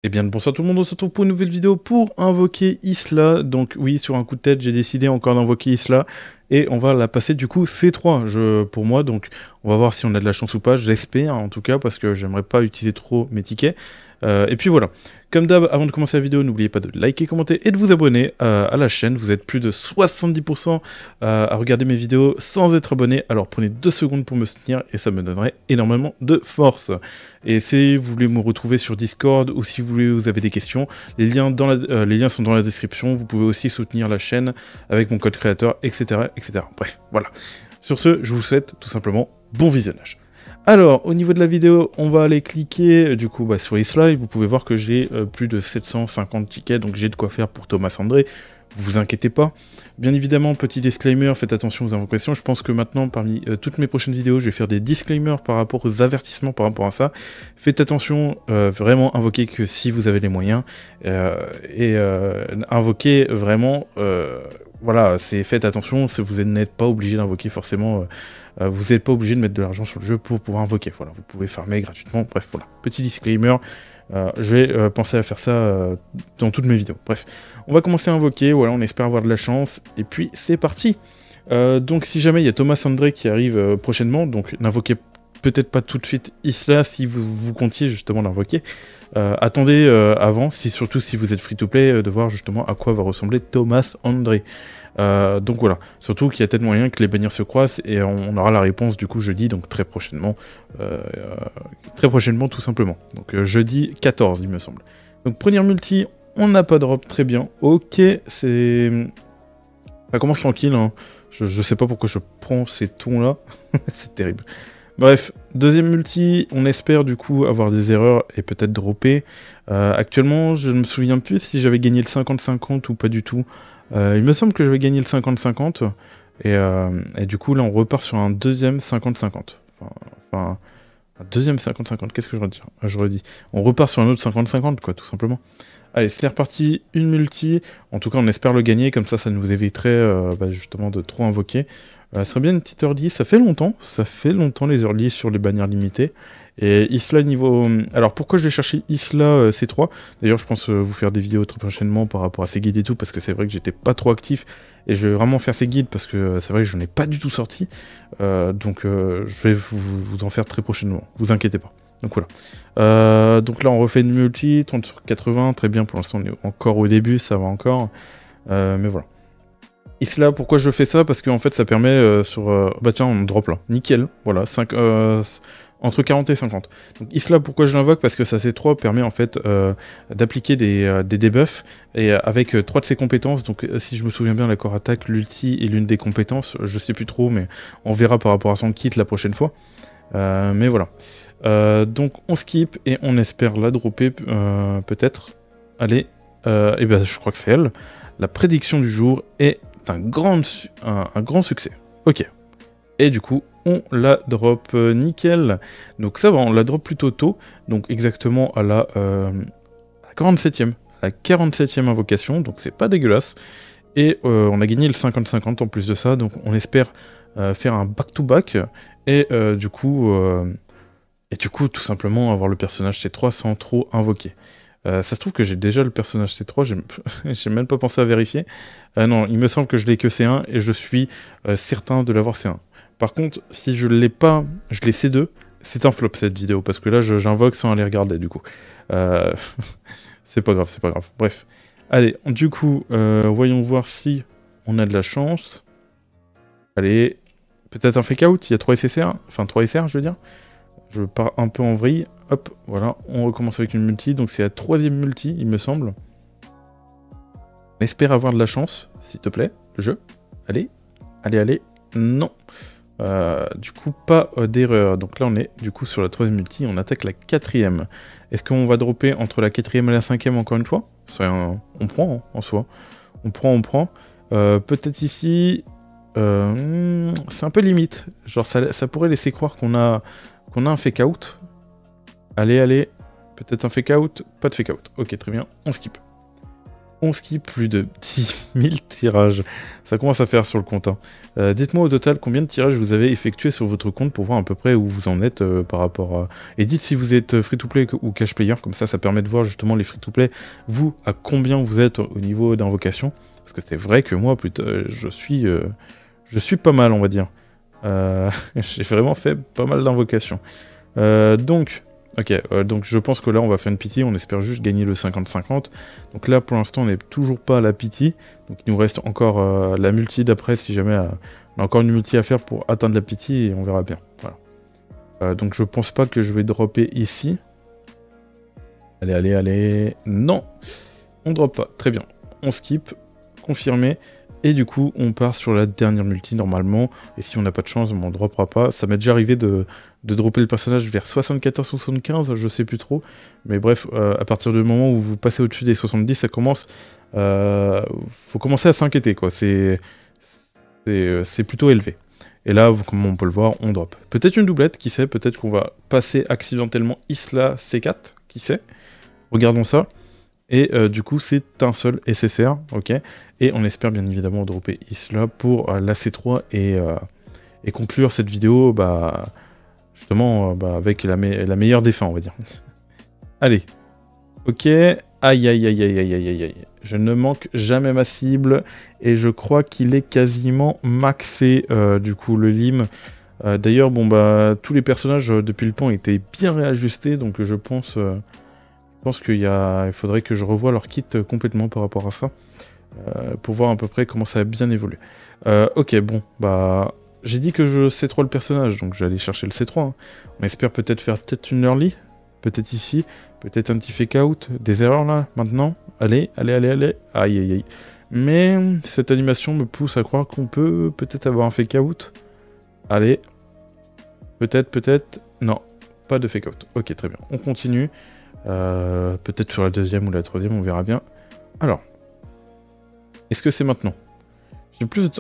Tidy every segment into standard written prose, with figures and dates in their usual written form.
Eh bien, bonsoir tout le monde, on se retrouve pour une nouvelle vidéo pour invoquer Isla. Donc oui, sur un coup de tête, j'ai décidé encore d'invoquer Isla. Et on va la passer du coup C3 pour moi. Donc on va voir si on a de la chance ou pas, j'espère en tout cas, parce que j'aimerais pas utiliser trop mes tickets. Et puis voilà. Comme d'hab, avant de commencer la vidéo, n'oubliez pas de liker, commenter et de vous abonner à la chaîne. Vous êtes plus de 70% à regarder mes vidéos sans être abonné. Alors prenez 2 secondes pour me soutenir et ça me donnerait énormément de force. Et si vous voulez me retrouver sur Discord ou si vous avez des questions, les liens sont dans la description. Vous pouvez aussi soutenir la chaîne avec mon code créateur, etc., etc. Bref, voilà. Sur ce, je vous souhaite tout simplement bon visionnage. Alors, au niveau de la vidéo, on va aller cliquer du coup sur Isla et vous pouvez voir que j'ai plus de 750 tickets, donc j'ai de quoi faire pour Thomas André. Vous inquiétez pas. Bien évidemment, petit disclaimer, faites attention aux invocations. Je pense que maintenant, parmi toutes mes prochaines vidéos, je vais faire des disclaimers par rapport aux avertissements par rapport à ça. Faites attention, vraiment invoquez que si vous avez les moyens. Invoquez vraiment, voilà, faites attention, vous n'êtes pas obligé d'invoquer forcément. Vous n'êtes pas obligé de mettre de l'argent sur le jeu pour pouvoir invoquer. Voilà, vous pouvez farmer gratuitement. Bref, voilà, petit disclaimer. Je vais penser à faire ça dans toutes mes vidéos. Bref, on va commencer à invoquer. Voilà, on espère avoir de la chance. Et puis, c'est parti. Donc, si jamais il y a Thomas André qui arrive prochainement, donc n'invoquez peut-être pas tout de suite Isla si vous comptiez justement l'invoquer. Attendez avant, surtout si vous êtes free-to-play, de voir justement à quoi va ressembler Thomas André. Donc voilà, surtout qu'il y a peut-être moyen que les bannières se croisent et on aura la réponse du coup jeudi, donc très prochainement tout simplement. Donc jeudi 14 il me semble. Donc première multi, on n'a pas de drop, très bien. Ok, ça commence tranquille, hein. Je sais pas pourquoi je prends ces tons là, c'est terrible. Bref, deuxième multi, on espère du coup avoir des erreurs et peut-être dropper. Actuellement, je ne me souviens plus si j'avais gagné le 50-50 ou pas du tout. Il me semble que j'avais gagné le 50-50. Et du coup, là, on repart sur un deuxième 50-50. Enfin, un deuxième 50-50, qu'est-ce que je redis? On repart sur un autre 50-50, quoi, tout simplement. Allez, c'est reparti, une multi. En tout cas, on espère le gagner, comme ça nous éviterait justement de trop invoquer. Ça serait bien une petite early, ça fait longtemps les early sur les bannières limitées. Et Isla niveau... Alors pourquoi je vais chercher Isla C3? D'ailleurs je pense vous faire des vidéos très prochainement par rapport à ces guides et tout, parce que c'est vrai que j'étais pas trop actif. Et je vais vraiment faire ces guides parce que c'est vrai que je n'ai pas du tout sorti. Donc je vais vous en faire très prochainement, vous inquiétez pas. Donc voilà. Donc là on refait une multi, 30 sur 80, très bien, pour l'instant on est encore au début, ça va encore. Mais voilà. Isla, pourquoi je fais ça? Parce qu'en fait ça permet bah tiens, on drop là, nickel, voilà, entre 40 et 50. Donc Isla, pourquoi je l'invoque? Parce que sa C3 permet en fait d'appliquer des debuffs, et avec 3 de ses compétences, donc si je me souviens bien, la core attaque, l'ulti et l'une des compétences, je sais plus trop, mais on verra par rapport à son kit la prochaine fois. Mais voilà. Donc on skip et on espère la dropper peut-être. Allez, et ben je crois que c'est elle. La prédiction du jour est un grand succès. Ok. Et du coup, on la drop nickel. Donc ça va, on la drop plutôt tôt. Donc exactement à la 47e. La 47e invocation, donc c'est pas dégueulasse. Et on a gagné le 50-50 en plus de ça. Donc on espère faire un back-to-back. Et du coup, tout simplement avoir le personnage C3 sans trop invoquer. Ça se trouve que j'ai déjà le personnage C3, j'ai même pas pensé à vérifier. Non, il me semble que je l'ai que C1 et je suis certain de l'avoir C1. Par contre, si je l'ai pas, je l'ai C2, c'est un flop cette vidéo, parce que là j'invoque sans aller regarder du coup. C'est pas grave, c'est pas grave. Bref. Allez, du coup, voyons voir si on a de la chance. Allez, peut-être un fake out, il y a 3 SSR, enfin 3 SR je veux dire. Je pars un peu en vrille. Hop, voilà, on recommence avec une multi. Donc c'est la 3e multi, il me semble. On espère avoir de la chance, s'il te plaît, le jeu. Allez, allez, allez. Non. Du coup, pas d'erreur. Donc là, on est du coup sur la 3e multi. On attaque la 4e. Est-ce qu'on va dropper entre la 4e et la 5e encore une fois? On prend, hein, en soi. On prend. Peut-être ici... c'est un peu limite. Genre, ça pourrait laisser croire qu'on a un fake out. Allez, allez. Peut-être un fake out. Pas de fake out. Ok, très bien. On skip. On skip plus de 10 000 tirages. Ça commence à faire sur le compte. Hein. Dites-moi au total combien de tirages vous avez effectué sur votre compte pour voir à peu près où vous en êtes par rapport à... Et dites si vous êtes free-to-play ou cash player, comme ça permet de voir justement les free-to-play, vous, à combien vous êtes au niveau d'invocation. Parce que c'est vrai que moi, je suis pas mal, on va dire. J'ai vraiment fait pas mal d'invocations. Donc je pense que là on va faire une pity, on espère juste gagner le 50-50. Donc là pour l'instant on n'est toujours pas à la pity, donc il nous reste encore la multi d'après si jamais on a encore une multi à faire pour atteindre la pity et on verra bien. Voilà. Donc je pense pas que je vais dropper ici. Allez, non, on drop pas, très bien. On skip, confirmé. Et du coup, on part sur la dernière multi normalement. Et si on n'a pas de chance, on ne droppera pas. Ça m'est déjà arrivé de dropper le personnage vers 74-75, je sais plus trop. Mais bref, à partir du moment où vous passez au-dessus des 70, ça commence... faut commencer à s'inquiéter, quoi. C'est plutôt élevé. Et là, comme on peut le voir, on drop. Peut-être une doublette, qui sait. Peut-être qu'on va passer accidentellement Isla C4, qui sait. Regardons ça. Et du coup, c'est un seul SSR, ok. Et on espère bien évidemment dropper Isla pour la C3 et conclure cette vidéo, justement, avec la meilleure des fins, on va dire. Allez. Ok. Aïe. Je ne manque jamais ma cible. Et je crois qu'il est quasiment maxé, du coup, le lim. D'ailleurs, tous les personnages, depuis le temps, étaient bien réajustés. Donc je pense qu'il faudrait que je revoie leur kit complètement par rapport à ça. Pour voir à peu près comment ça a bien évolué. Ok, bon, j'ai dit que je C3 le personnage, donc je vais aller chercher le C3. Hein. On espère peut-être faire une early, peut-être ici, peut-être un petit fake out, des erreurs là, maintenant. Allez. Aïe. Mais cette animation me pousse à croire qu'on peut peut-être avoir un fake out. Allez. Peut-être. Non, pas de fake out. Ok, très bien. On continue. Peut-être sur la deuxième ou la troisième, on verra bien. Alors. Est-ce que c'est maintenant?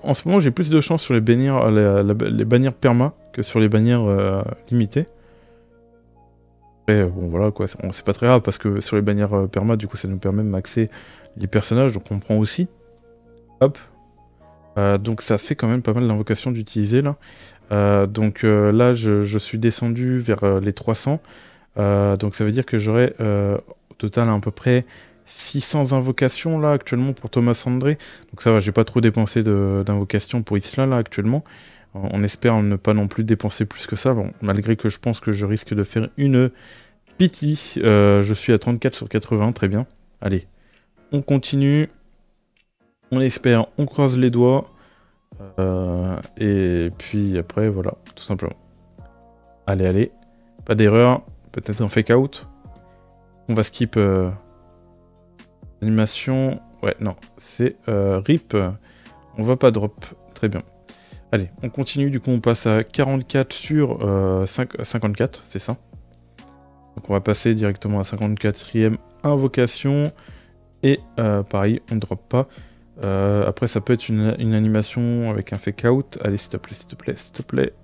En ce moment, j'ai plus de chance sur les bannières, les bannières perma que sur les bannières limitées. Après, bon voilà quoi, c'est pas très grave parce que sur les bannières perma, du coup, ça nous permet de maxer les personnages, donc on prend aussi. Hop. Donc ça fait quand même pas mal d'invocations d'utiliser là. Là, je suis descendu vers les 300. Donc ça veut dire que j'aurai au total à peu près 600 invocations là actuellement pour Thomas André. Donc ça va, j'ai pas trop dépensé d'invocations pour Isla là actuellement. On espère ne pas non plus dépenser plus que ça, bon, malgré que je pense que je risque de faire une pity. Je suis à 34 sur 80, très bien. Allez, on continue. On espère, on croise les doigts. Et puis après, voilà, tout simplement. Allez. Pas d'erreur. Peut-être un fake out. On va skip... Animation, ouais, non, c'est RIP, on va pas drop, très bien. Allez, on continue, du coup on passe à 44 sur 54, c'est ça. Donc on va passer directement à 54e invocation, et pareil, on drop pas. Après ça peut être une animation avec un fake out, allez s'il te plaît.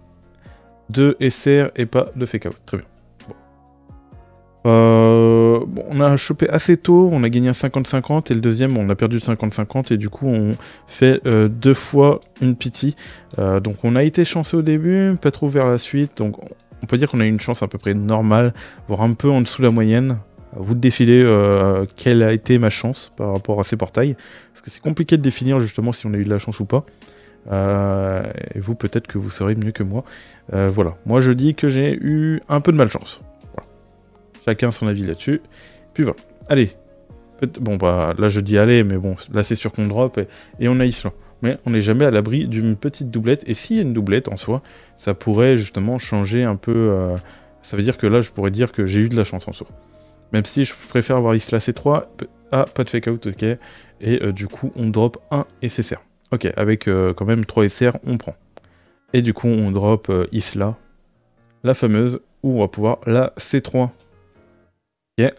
2 SR et pas de fake out, très bien. Bon, on a chopé assez tôt, on a gagné un 50-50 et le deuxième on a perdu le 50-50 et du coup on fait 2 fois une pity. Donc on a été chanceux au début, pas trop vers la suite, donc on peut dire qu'on a eu une chance à peu près normale, voire un peu en dessous de la moyenne. À vous de décider quelle a été ma chance par rapport à ces portails, parce que c'est compliqué de définir justement si on a eu de la chance ou pas. Et vous peut-être que vous saurez mieux que moi. Voilà, moi je dis que j'ai eu un peu de malchance. Chacun son avis là-dessus. Puis voilà. Allez. Bon, là je dis allez, mais bon, là c'est sûr qu'on drop et on a Isla. Mais on n'est jamais à l'abri d'une petite doublette. Et s'il y a une doublette en soi, ça pourrait justement changer un peu. Ça veut dire que là, je pourrais dire que j'ai eu de la chance en soi. Même si je préfère avoir Isla C3. Ah, pas de fake out, ok. Et du coup, on drop un SSR. Ok, avec quand même 3 SR, on prend. Et du coup, on drop Isla, la fameuse, où on va pouvoir la C3. Ok.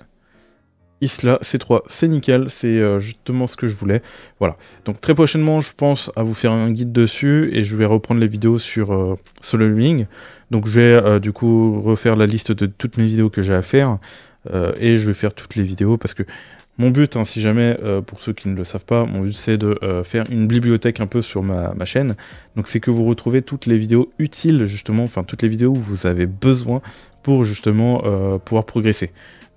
Isla C3, c'est nickel, c'est justement ce que je voulais. Voilà. Donc très prochainement, je pense à vous faire un guide dessus et je vais reprendre les vidéos sur Solo Leveling. Donc je vais du coup refaire la liste de toutes mes vidéos que j'ai à faire. et je vais faire toutes les vidéos parce que mon but, hein, si jamais, pour ceux qui ne le savent pas, mon but c'est de faire une bibliothèque un peu sur ma chaîne. Donc c'est que vous retrouvez toutes les vidéos utiles justement, enfin toutes les vidéos où vous avez besoin pour justement pouvoir progresser.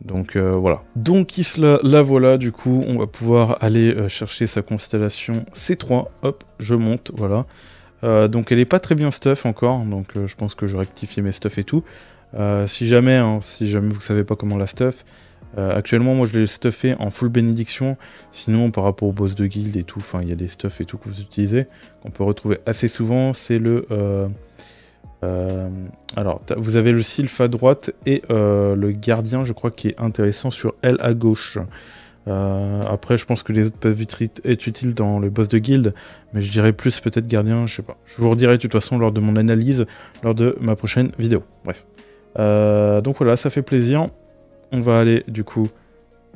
Donc voilà. Donc Isla, la voilà, du coup on va pouvoir aller chercher sa constellation C3. Hop, je monte, voilà. Donc elle est pas très bien stuff encore, donc je pense que je rectifie mes stuff et tout. Si jamais vous savez pas comment la stuff, actuellement moi je l'ai stuffé en full bénédiction, sinon par rapport au boss de guild et tout, enfin il y a des stuff et tout que vous utilisez, qu'on peut retrouver assez souvent, c'est le... alors vous avez le sylph à droite et le gardien je crois qui est intéressant sur L à gauche. Après je pense que les autres peuvent être utiles dans le boss de guild, mais je dirais plus peut-être gardien, je sais pas. Je vous redirai de toute façon lors de mon analyse, lors de ma prochaine vidéo. Bref. Donc voilà, ça fait plaisir. On va aller du coup,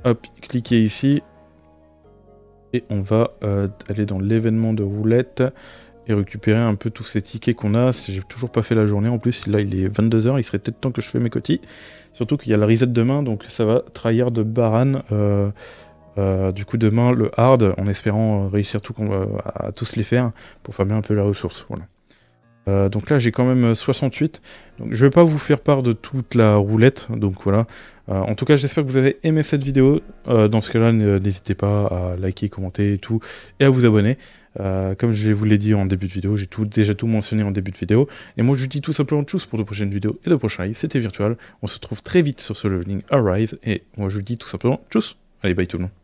hop, cliquer ici. Et on va aller dans l'événement de roulette et récupérer un peu tous ces tickets qu'on a. J'ai toujours pas fait la journée en plus, là il est 22 h, il serait peut-être temps que je fais mes cotis. Surtout qu'il y a la reset demain, donc ça va trahir de Baran. Du coup demain le hard, en espérant réussir à tous les faire pour farmer un peu la ressource. Voilà. Donc là j'ai quand même 68, donc je vais pas vous faire part de toute la roulette, donc voilà. En tout cas j'espère que vous avez aimé cette vidéo, dans ce cas là n'hésitez pas à liker, commenter et tout, et à vous abonner. Comme je vous l'ai dit en début de vidéo, j'ai déjà tout mentionné en début de vidéo, et moi je vous dis tout simplement tchuss pour de prochaines vidéos et de prochains lives, c'était Virtual, on se retrouve très vite sur ce Leveling Arise, et moi je vous dis tout simplement tchuss, allez bye tout le monde.